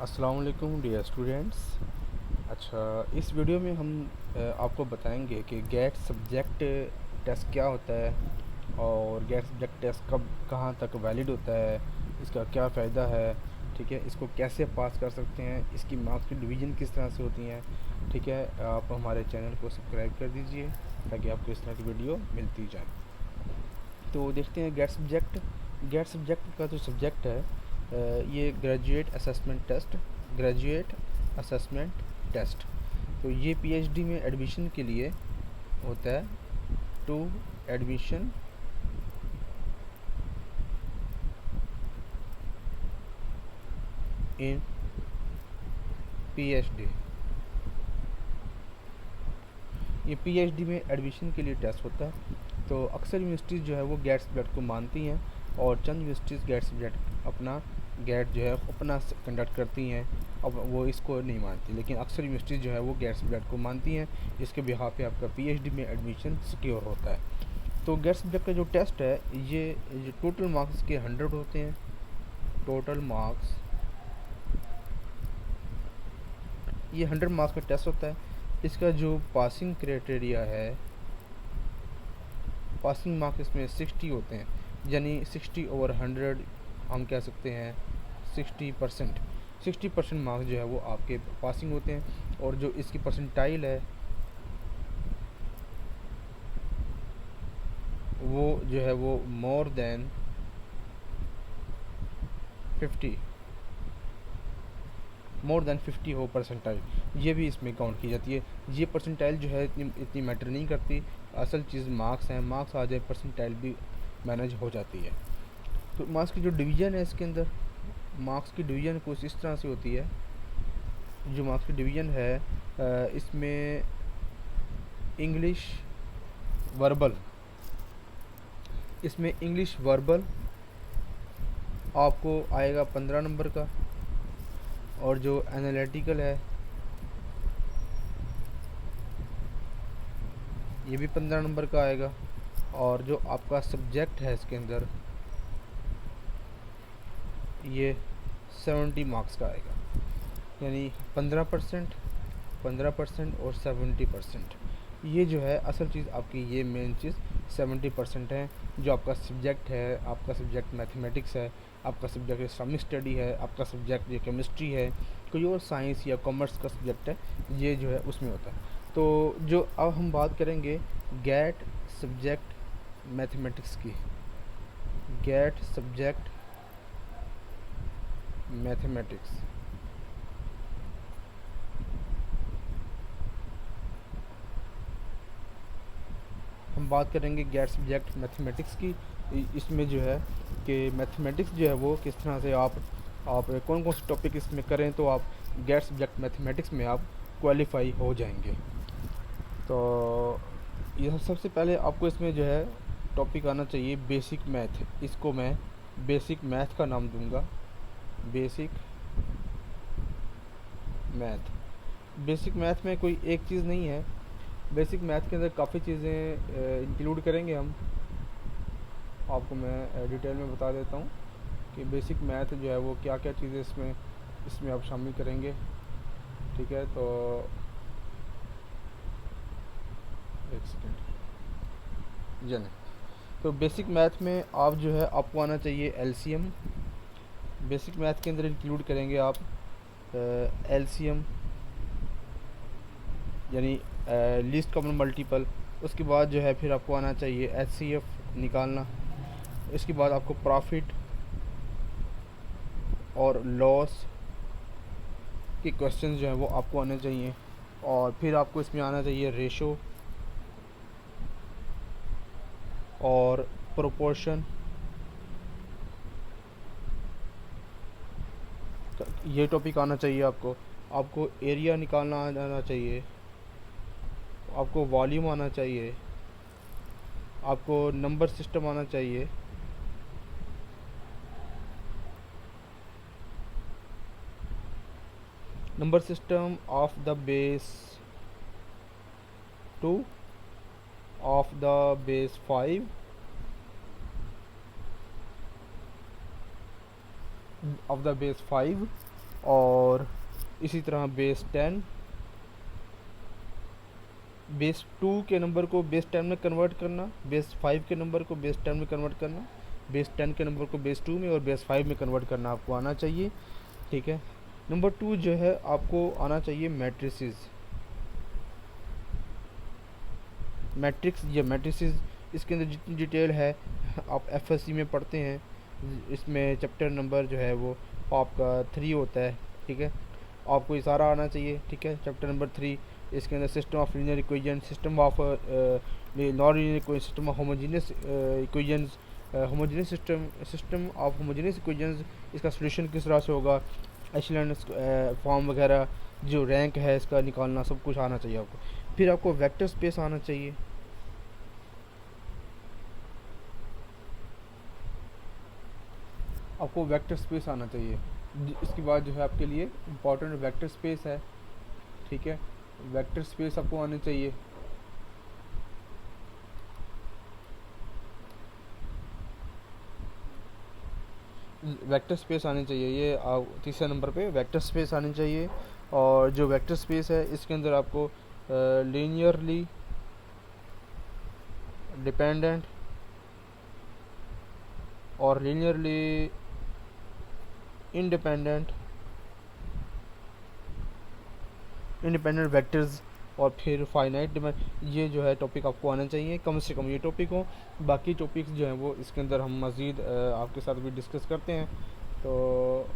अस्सलाम वालेकुम dear students. अच्छा, इस वीडियो में हम आपको बताएंगे कि गेट सब्जेक्ट टेस्ट क्या होता है और गेट सब्जेक्ट टेस्ट कब कहाँ तक वैलिड होता है, इसका क्या फ़ायदा है। ठीक है, इसको कैसे पास कर सकते हैं, इसकी मार्क्स की डिवीज़न किस तरह से होती हैं। ठीक है, आप हमारे चैनल को सब्सक्राइब कर दीजिए ताकि आपको इस तरह की वीडियो मिलती जाए। तो देखते हैं गेट सब्जेक्ट का जो सब्जेक्ट है, ये ग्रेजुएट असेसमेंट टेस्ट। तो ये पीएचडी में एडमिशन के लिए होता है। टू एडमिशन इन पीएचडी, ये पीएचडी में एडमिशन के लिए टेस्ट होता है। तो अक्सर यूनिवर्सिटीज़ जो है वो गेट सब्जेक्ट को मानती हैं और चंद यूनिवर्सिटीज़ गेट सब्जेक्ट अपना गेट जो है अपना कंडक्ट करती हैं। अब वो इसको नहीं मानती, लेकिन अक्सर यूनिवर्सिटीज़ जो है वो गेट सब्जेक्ट को मानती हैं, जिसके बिहाफ पे आपका पीएचडी में एडमिशन सिक्योर होता है। तो गेट सब्जेक्ट का जो टेस्ट है, ये टोटल मार्क्स के 100 होते हैं। टोटल मार्क्स, ये 100 मार्क्स का टेस्ट होता है। इसका जो पासिंग क्राइटेरिया है, पासिंग मार्क्स इसमें 60 होते हैं, यानी 60/100 हम कह सकते हैं 60%। 60% मार्क्स जो है वो आपके पासिंग होते हैं। और जो इसकी परसेंटाइल है वो जो है वो मोर देन 50 हो परसेंटाइल, ये भी इसमें काउंट की जाती है। ये परसेंटाइल जो है इतनी मैटर नहीं करती, असल चीज़ मार्क्स हैं। मार्क्स आ जाए परसेंटाइल भी मैनेज हो जाती है। तो मार्क्स की जो डिवीज़न है इसके अंदर, मार्क्स की डिवीज़न कुछ इस तरह से होती है। जो मार्क्स की डिवीज़न है, इसमें इंग्लिश वर्बल, इसमें इंग्लिश वर्बल आपको आएगा 15 नंबर का, और जो एनालिटिकल है ये भी 15 नंबर का आएगा। और जो आपका सब्जेक्ट है इसके अंदर, ये 70 मार्क्स का आएगा, यानी 15%, 15% और 70%। ये जो है असल चीज़ आपकी, ये मेन चीज़ 70% है। जो आपका सब्जेक्ट है, आपका सब्जेक्ट मैथमेटिक्स है, आपका सब्जेक्ट इस्लामिक स्टडी है, आपका सब्जेक्ट ये केमिस्ट्री है, कोई और साइंस या कॉमर्स का सब्जेक्ट है, ये जो है उसमें होता है। तो जो अब हम बात करेंगे गेट सब्जेक्ट मैथमेटिक्स की, गेट सब्जेक्ट मैथमेटिक्स, हम बात करेंगे गेट सब्जेक्ट मैथमेटिक्स की। इसमें जो है कि मैथमेटिक्स जो है वो किस तरह से आप कौन कौन से टॉपिक इसमें करें तो आप गेट सब्जेक्ट मैथमेटिक्स में आप क्वालिफाई हो जाएंगे। तो यह सबसे पहले आपको इसमें जो है टॉपिक आना चाहिए बेसिक मैथ। इसको मैं बेसिक मैथ का नाम दूंगा, बेसिक मैथ। बेसिक मैथ में कोई एक चीज़ नहीं है, बेसिक मैथ के अंदर काफ़ी चीज़ें इंक्लूड करेंगे हम। आपको मैं डिटेल में बता देता हूँ कि बेसिक मैथ जो है वो क्या क्या चीज़ें इसमें इसमें आप शामिल करेंगे। ठीक है, तो एक सेकेंड जाने। तो बेसिक मैथ में आप जो है आपको आना चाहिए एलसीएम। बेसिक मैथ के अंदर इंक्लूड करेंगे आप एलसीएम, यानी लीस्ट कॉमन मल्टीपल। उसके बाद जो है फिर आपको आना चाहिए एचसीएफ निकालना। इसके बाद आपको प्रॉफिट और लॉस के क्वेश्चन जो हैं वो आपको आने चाहिए। और फिर आपको इसमें आना चाहिए रेशो और प्रोपोर्शन, ये टॉपिक आना चाहिए आपको। आपको एरिया निकालना आना चाहिए, आपको वॉल्यूम आना चाहिए, आपको नंबर सिस्टम आना चाहिए, number system of the base 2, of the base 5, of the base 5 और इसी तरह बेस 10, बेस 2 के नंबर को बेस 10 में कन्वर्ट करना, बेस 5 के नंबर को बेस 10 में कन्वर्ट करना, बेस 10 के नंबर को बेस 2 में और बेस 5 में कन्वर्ट करना आपको आना चाहिए। ठीक है। नंबर 2 जो है आपको आना चाहिए मैट्रिसेस, मैट्रिक्स या मैट्रिसेस। इसके अंदर जितनी डिटेल है आप एफएससी में पढ़ते हैं, इसमें चैप्टर नंबर जो है वो आपका 3 होता है। ठीक है, आपको ये सारा आना चाहिए। ठीक है, चैप्टर नंबर 3, इसके अंदर system of linear equation, system of non linear equation, system of homogeneous equations, homogeneous system, system of homogeneous equations, इसका सोल्यूशन किस तरह से होगा, एशेलन फॉर्म वगैरह, जो रैंक है इसका निकालना, सब कुछ आना चाहिए आपको। फिर आपको वेक्टर स्पेस आना चाहिए। आपको वेक्टर स्पेस आना चाहिए। इसके बाद जो है आपके लिए इम्पॉर्टेंट वेक्टर स्पेस है। ठीक है, वेक्टर स्पेस आपको आने चाहिए। वेक्टर स्पेस आनी चाहिए, ये तीसरे नंबर पे वेक्टर स्पेस आनी चाहिए। और जो वेक्टर स्पेस है इसके अंदर आपको लीनियरली डिपेंडेंट और लीनियरली इंडिपेंडेंट वेक्टर्स और फिर फाइनाइट डिमेंड, ये जो है टॉपिक आपको आना चाहिए, कम से कम ये टॉपिक हो। बाकी टॉपिक्स जो हैं वो इसके अंदर हम मज़ीद आपके साथ भी डिस्कस करते हैं। तो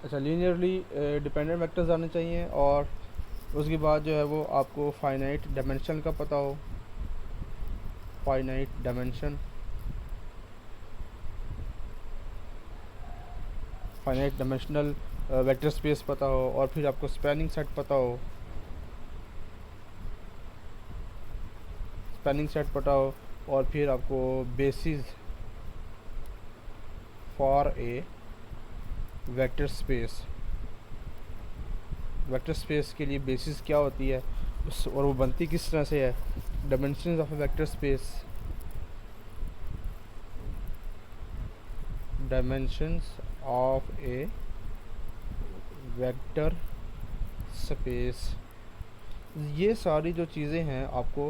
अच्छा, लीनियरली डिपेंडेंट वेक्टर्स आने चाहिए। और उसके बाद जो है वो आपको फाइनाइट डायमेंशन का पता हो, finite dimension, finite dimensional vector space पता हो। और फिर आपको स्पैनिंग सेट पता हो, स्पैनिंग सेट पता हो। और फिर आपको basis for a vector space, vector space के लिए बेसिस क्या होती है उस, और वो बनती किस तरह से है, dimensions of A vector space, dimensions of A vector space. ये सारी जो चीज़ें हैं आपको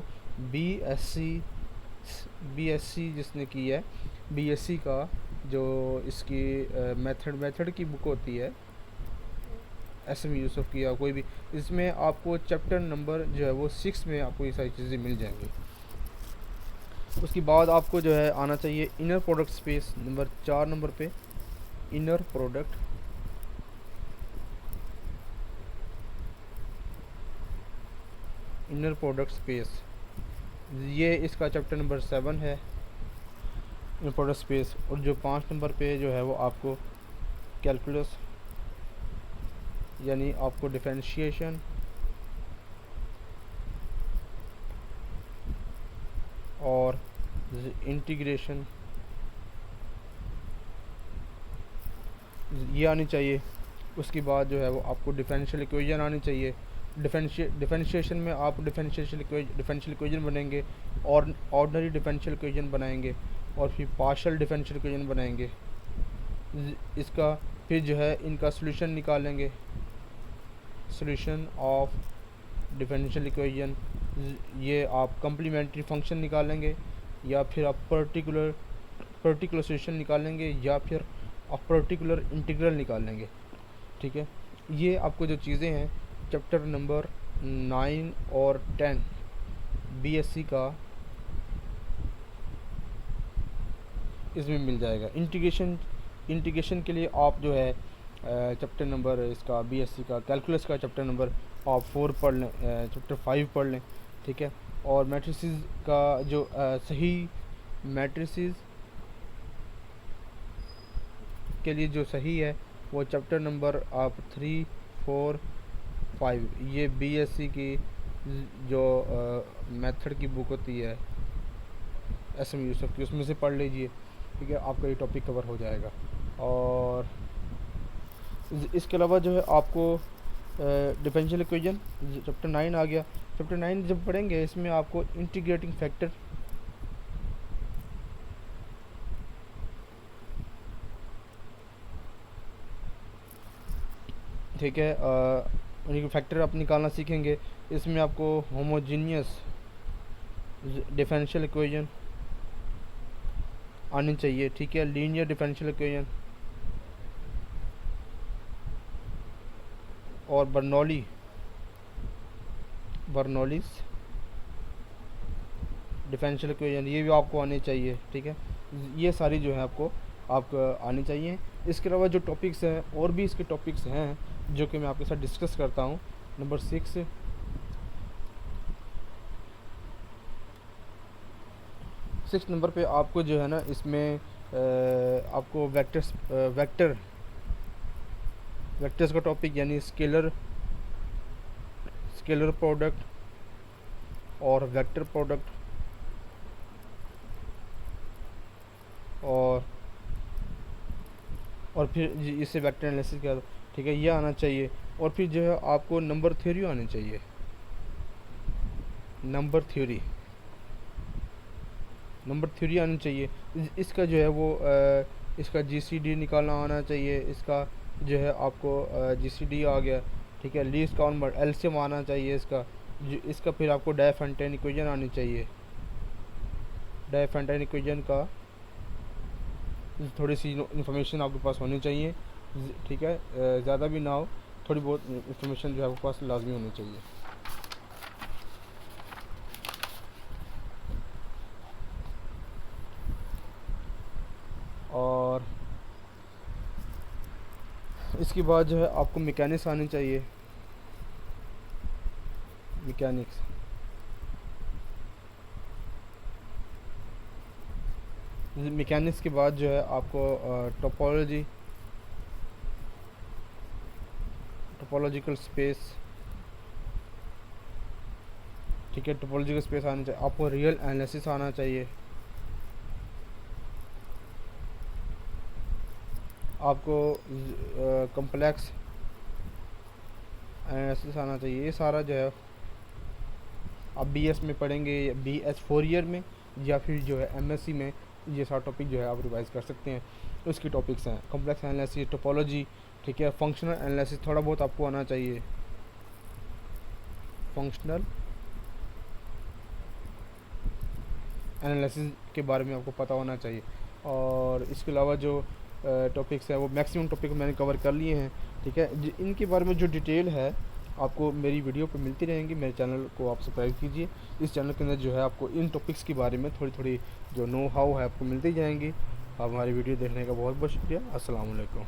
बीएससी जिसने की है, बीएससी का जो इसकी मेथड की बुक होती है, एसएम यूसुफ की या कोई भी, इसमें आपको चैप्टर नंबर जो है वो 6 में आपको ये सारी चीज़ें मिल जाएंगी। उसके बाद आपको जो है आना चाहिए inner product space, number 4 number पे इनर प्रोडक्ट स्पेस, ये इसका चैप्टर नंबर 7 है, इनर प्रोडक्ट स्पेस। और जो 5 नंबर पे जो है वो आपको कैलकुलस, यानी आपको डिफरेंशिएशन और इंटीग्रेशन ये आनी चाहिए। उसके बाद जो है वो आपको डिफरेंशियल इक्वेशन आनी चाहिए। डिफरेंशिएशन में आप डिफरेंशियल इक्वेशन बनेंगे और ऑर्डिनरी डिफरेंशियल इक्वेशन बनाएंगे और फिर पार्शियल डिफरेंशियल इक्वेशन बनाएंगे। इसका फिर जो है इनका सॉल्यूशन निकालेंगे, सॉल्यूशन ऑफ डिफरेंशियल इक्वेशन। ये आप कम्प्लीमेंट्री फंक्शन निकालेंगे या फिर आप पर्टिकुलर सॉल्यूशन निकालेंगे या फिर आप पर्टिकुलर इंटीग्रल निकालेंगे। ठीक है, ये आपको जो चीज़ें हैं चैप्टर नंबर 9 और 10 बीएससी का इसमें मिल जाएगा। इंटीग्रेशन के लिए आप जो है चैप्टर नंबर इसका बीएससी का कैलकुलस का चैप्टर नंबर आप 4 पढ़ लें, चैप्टर 5 पढ़ लें। ठीक है, और मैट्रिसेस का जो सही मैट्रिसेस के लिए जो सही है वो चैप्टर नंबर आप 3, 4, 5, ये बीएससी की जो मेथड की बुक होती है एसएम यूसुफ की, उसमें से पढ़ लीजिए। ठीक है, आपका ये टॉपिक कवर हो जाएगा। और इसके अलावा जो है आपको डिफरेंशियल इक्वेशन चैप्टर 9 आ गया। चैप्टर 9 जब पढ़ेंगे इसमें आपको इंटीग्रेटिंग फैक्टर, ठीक है, फैक्टर आप निकालना सीखेंगे। इसमें आपको होमोजीनियस डिफरेंशियल इक्वेशन आनी चाहिए, ठीक है, लीनियर डिफरेंशियल इक्वेशन और बर्नौलीज डिफरेंशियल इक्वेशन ये भी आपको आनी चाहिए, ठीक है। ये सारी जो है आपको आनी चाहिए। इसके अलावा जो टॉपिक्स हैं और भी इसके टॉपिक्स हैं जो कि मैं आपके साथ डिस्कस करता हूँ। नंबर 6 नंबर पे आपको जो है ना इसमें आपको वेक्टर्स का टॉपिक यानी स्केलर प्रोडक्ट और वेक्टर प्रोडक्ट और फिर इससे वेक्टर एनालिसिस किया, ठीक है, ये आना चाहिए। और फिर जो है आपको नंबर थ्योरी आनी चाहिए, नंबर थ्योरी आनी चाहिए। इसका जो है वो इसका जीसीडी निकालना आना चाहिए। इसका जो है आपको जीसीडी आ गया, ठीक है, लीस्ट काउंट एलसीएम आना चाहिए इसका फिर आपको डायफंटाइन इक्वेशन आनी चाहिए। डायफंटाइन इक्वेशन का थोड़ी सी इन्फॉर्मेशन आपके पास होनी चाहिए, ठीक है, ज़्यादा भी ना हो, थोड़ी बहुत इन्फॉर्मेशन जो है आपके पास लाजमी होनी चाहिए। और इसके बाद जो है आपको मैकेनिक्स आनी चाहिए, मैकेनिक्स के बाद जो है आपको टोपोलॉजिकल स्पेस, ठीक है, टोपोलॉजिकल स्पेस आना चाहिए। आपको रियल एनालिसिस आना चाहिए, आपको कम्प्लेक्स एनालिसिस आना चाहिए। ये सारा जो है आप बीएस में पढ़ेंगे, बीएस 4 ईयर में, या फिर जो है एमएससी में ये सारा टॉपिक जो है आप रिवाइज कर सकते हैं। उसके टॉपिक्स हैं कम्प्लेक्स एनालिसिस, टोपोलॉजी, ठीक है, फंक्शनल एनालिसिस थोड़ा बहुत आपको आना चाहिए, फंक्शनल एनालिसिस के बारे में आपको पता होना चाहिए। और इसके अलावा जो टॉपिक्स हैं वो मैक्सिमम टॉपिक मैंने कवर कर लिए हैं, ठीक है। इनके बारे में जो डिटेल है आपको मेरी वीडियो पे मिलती रहेंगी। मेरे चैनल को आप सब्सक्राइब कीजिए। इस चैनल के अंदर जो है आपको इन टॉपिक्स के बारे में थोड़ी थोड़ी जो नो हाउ है आपको मिलती जाएंगी। आप हमारी वीडियो देखने का बहुत बहुत शुक्रिया। अस्सलाम वालेकुम।